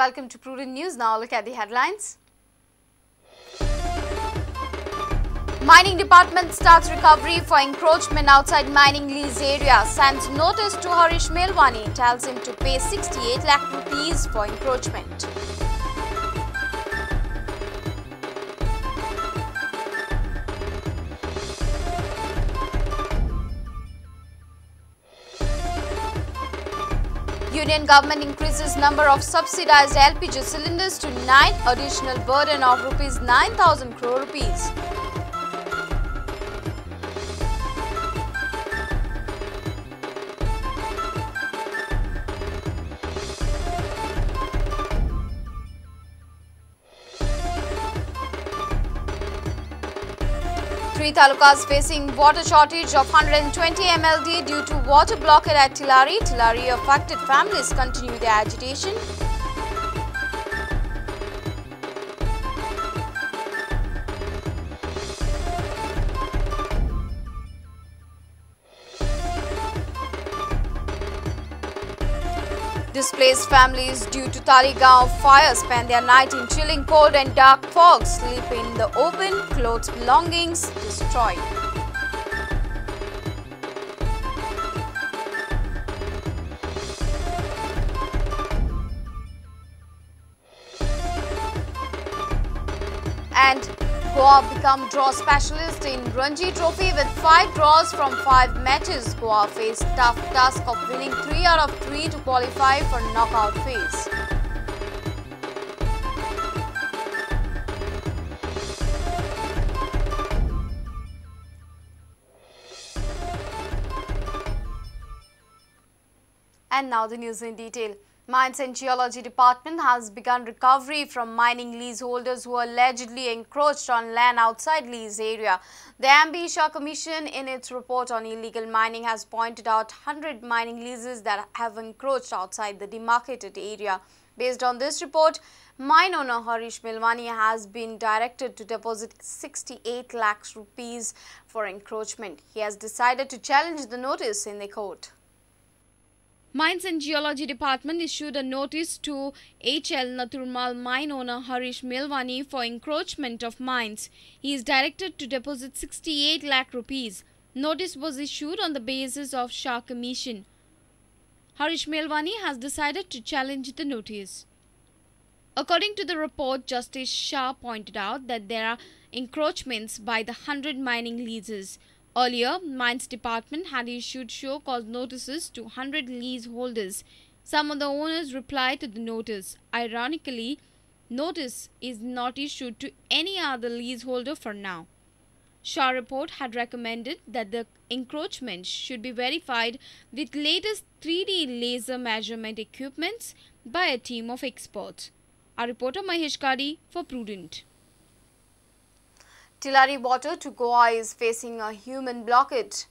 welcome to Prudent News. Now look at the headlines. Mining Department starts recovery for encroachment outside mining lease area. Sends notice to Harish Melwani. Tells him to pay 68 lakh rupees for encroachment. Union government increases number of subsidized LPG cylinders to 9, additional burden of rupees 9,000 crore rupees. Three talukas facing water shortage of 120 MLD due to water blockage at Tillari. Tillari affected families continue their agitation. Displaced families due to Taligaon fire spend their night in chilling cold and dark fog. Sleep in the open, clothes belongings destroyed. And Goa become draw specialist in Ranji Trophy with 5 draws from 5 matches. Goa faced tough task of winning 3 out of 3 to qualify for knockout phase. And now the news in detail. Mines and Geology Department has begun recovery from mining leaseholders who allegedly encroached on land outside lease area. The Ambisha Commission in its report on illegal mining has pointed out 100 mining leases that have encroached outside the demarcated area. Based on this report, mine owner Harish Melwani has been directed to deposit 68 lakhs rupees for encroachment. He has decided to challenge the notice in the court. Mines and Geology Department issued a notice to HL Naturmal mine owner Harish Melwani for encroachment of mines. He is directed to deposit 68 lakh rupees. Notice was issued on the basis of Shah Commission. Harish Melwani has decided to challenge the notice. According to the report, Justice Shah pointed out that there are encroachments by the 100 mining leases. Earlier, Mines Department had issued show-cause notices to 100 leaseholders. Some of the owners replied to the notice. Ironically, notice is not issued to any other leaseholder for now. Shah report had recommended that the encroachment should be verified with latest 3D laser measurement equipments by a team of experts. Our reporter Mahesh Kadi for Prudent. Tillari water to Goa is facing a human blockage.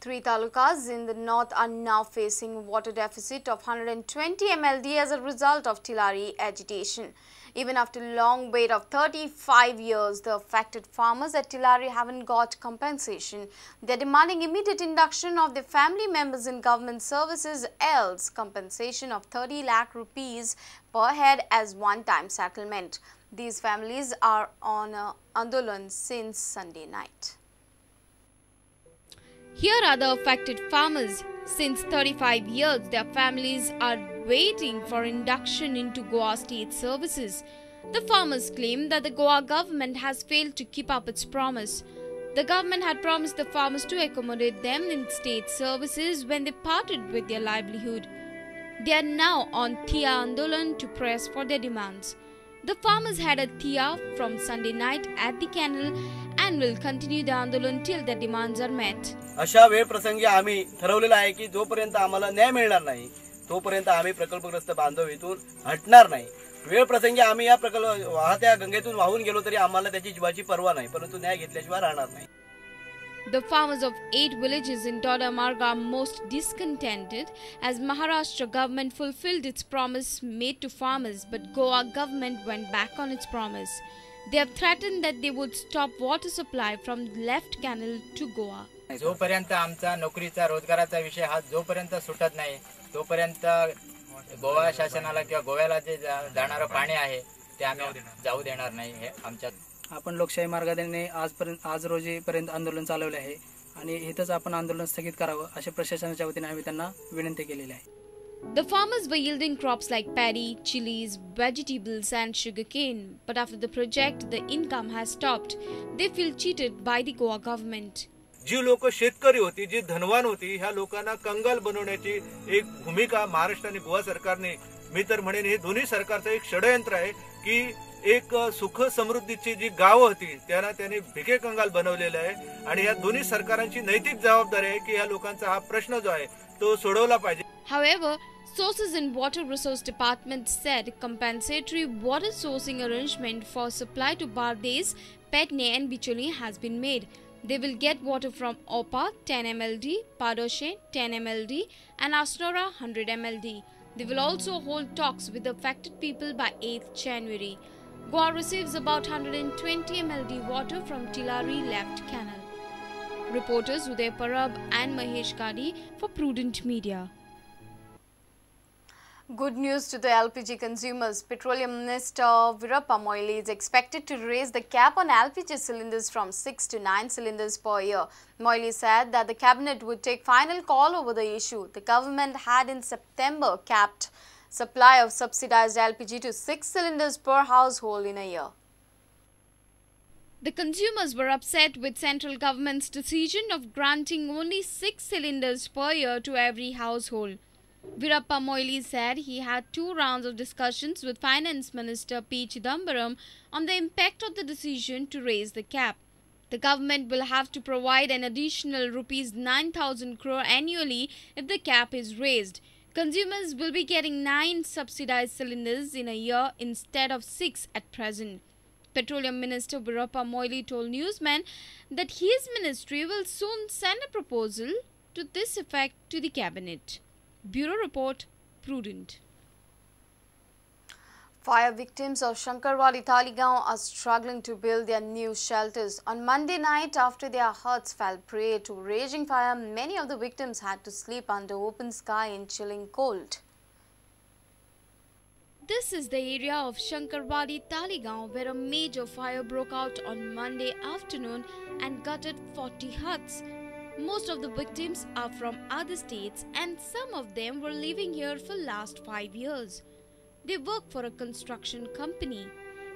3 talukas in the north are now facing water deficit of 120 MLD as a result of Tillari agitation. Even after a long wait of 35 years, the affected farmers at Tillari haven't got compensation. They are demanding immediate induction of their family members in government services, else compensation of 30 lakh rupees per head as one-time settlement. These families are on Andolan since Sunday night. Here are the affected farmers. Since 35 years, their families are waiting for induction into Goa state services. The farmers claim that the Goa government has failed to keep up its promise. The government had promised the farmers to accommodate them in state services when they parted with their livelihood. They are now on Thia Andolan to press for their demands. The farmers had a Thia from Sunday night at the canal and will continue the Andolan till their demands are met. अशा वेळ प्रसंगी आम्ही ठरवलेलं आहे की जोपर्यंत आम्हाला न्याय मिळणार नाही तोपर्यंत आम्ही प्रकल्पग्रस्त बांधव इथून हटणार नाही. वेळ प्रसंगी आम्ही या प्रकल्प वाहत्या गंगेतून वाहून गेलो तरी आम्हाला त्याची जीवाची पर्वा नाही, परंतु न्याय घेतल्याशिवाय राहणार नाही. The farmers of 8 villages in Dodamarg are most discontented as Maharashtra government fulfilled its promise made to farmers, but Goa government went back on its promise. They have threatened that they would stop water supply from the left canal to Goa. जोपर्यंत आमचा नोकरीचा रोजगाराचा विषय हा जोपर्यंत सुटत नाही तोपर्यंत गोवा शासनाला किंवा गोव्याला जे जाणारं पाणी आहे ते आम्ही जाऊ देणार नाही. हे आमच्या आपण लोकशाही मार्गाने आज रोजीपर्यंत आंदोलन चालवले आहे आणि इथंच आपण आंदोलन स्थगित करावं अशा प्रशासनाच्या वतीने आम्ही त्यांना विनंती केलेली आहे. The farmers were yielding crops like paddy, chilies, vegetables and sugarcane. But after the project, the income has stopped. They feel cheated by the Goa government. जी लोक शेतकरी होती, जी धनवान होती, ह्या लोकांना कंगाल बनवण्याची एक भूमिका महाराष्ट्र आणि गोवा सरकारने, मी तर म्हणेन हे दोन्ही सरकारचं एक षडयंत्र आहे की एक सुख समृद्धीची जी गावं होती त्याने भिके कंगाल बनवलेलं आहे आणि या दोन्ही सरकारांची नैतिक जबाबदारी आहे की या लोकांचा हा प्रश्न जो आहे तो सोडवला पाहिजे. However, sources in Water Resource Department said compensatory water sourcing arrangement for supply to Bardes, Petne and Bicholi has been made. They will get water from Opa 10 mld, Padoshe 10 mld and Asnora 100 mld. They will also hold talks with the affected people by 8th January. Goa receives about 120 mld water from Tilari Left Canal. Reporters Uday Parab and Mahesh Kadi for Prudent Media. Good news to the LPG consumers. Petroleum Minister Veerappa Moily is expected to raise the cap on LPG cylinders from 6 to 9 cylinders per year. Moily said that the cabinet would take final call over the issue. The government had in September capped supply of subsidized LPG to 6 cylinders per household in a year. The consumers were upset with central government's decision of granting only 6 cylinders per year to every household. Veerappa Moily said he had 2 rounds of discussions with Finance Minister P. Chidambaram on the impact of the decision to raise the cap. The government will have to provide an additional Rs 9,000 crore annually if the cap is raised. Consumers will be getting 9 subsidized cylinders in a year instead of 6 at present. Petroleum Minister Veerappa Moily told newsmen that his ministry will soon send a proposal to this effect to the cabinet. Bureau Report, Prudent. Fire victims of Shankarwali Taligaon are struggling to build their new shelters. On Monday night, after their huts fell prey to raging fire, many of the victims had to sleep under open sky in chilling cold. This is the area of Shankarwali Taligaon where a major fire broke out on Monday afternoon and gutted 40 huts. Most of the victims are from other states and some of them were living here for last 5 years. They work for a construction company.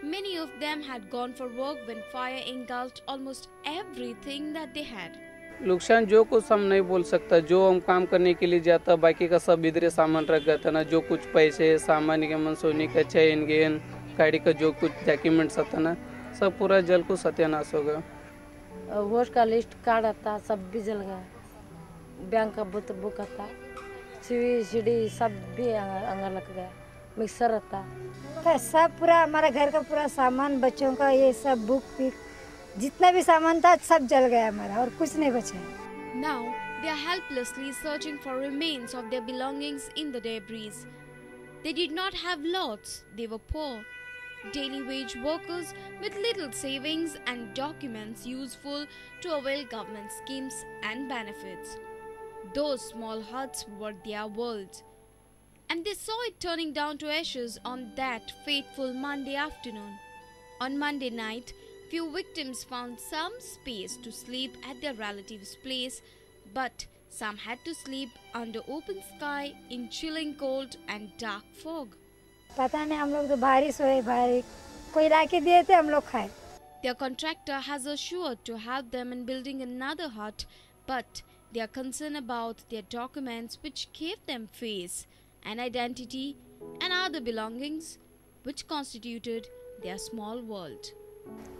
Many of them had gone for work when fire engulfed almost everything that they had. नुकसान जो कुछ हम नहीं बोल सकता, जो हम काम करने के लिए जाता बाकी का सब इधर सामान रख गया था ना, जो कुछ पैसे सामान के मन सोने का चैन गेन गाड़ी का जो कुछ डॉक्यूमेंट्स था ना सब पूरा जल को सत्यानाश हो गया. वोट का लिस्ट कार्ड था सब भी जल गया, बैंक का बुक था, सीडी सब भी अंगर लग गया, मिक्सर था, सब पूरा हमारा घर का पूरा सामान बच्चों का ये सब बुक जितना भी सामान था सब जल गया हमारा और कुछ नहीं बचा. Now they are helplessly searching for remains of their belongings in the debris. They did not have lots, they were poor. Daily wage workers with little savings and documents useful to avail government schemes and benefits. Those small huts were their world. And they saw it turning down to ashes on that fateful Monday afternoon. On Monday night, few victims found some space to sleep at their relatives' place, but some had to sleep under open sky in chilling cold and dark fog. पता नहीं हम लोग तो भारी सोए, भारी कोई लाके दिए थे हम लोग खाए. Their contractor has assured to help them in building another hut, but they are concerned about their documents which gave them face and identity and other belongings which constituted their small world.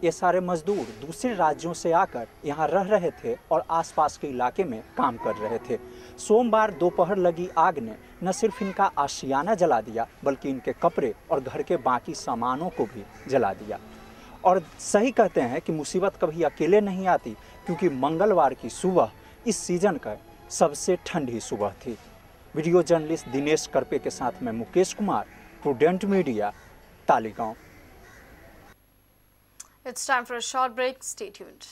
ये सारे मजदूर दूसरे राज्यों से आकर यहाँ रह रहे थे और आसपास के इलाके में काम कर रहे थे. सोमवार दोपहर लगी आग ने न सिर्फ इनका आशियाना जला दिया बल्कि इनके कपड़े और घर के बाकी सामानों को भी जला दिया. और सही कहते हैं कि मुसीबत कभी अकेले नहीं आती, क्योंकि मंगलवार की सुबह इस सीजन का सबसे ठंडी सुबह थी. वीडियो जर्नलिस्ट दिनेश करपे के साथ मैं Mukesh Kumar, prudent media, Taleigao. It's time for a short break. Stay tuned.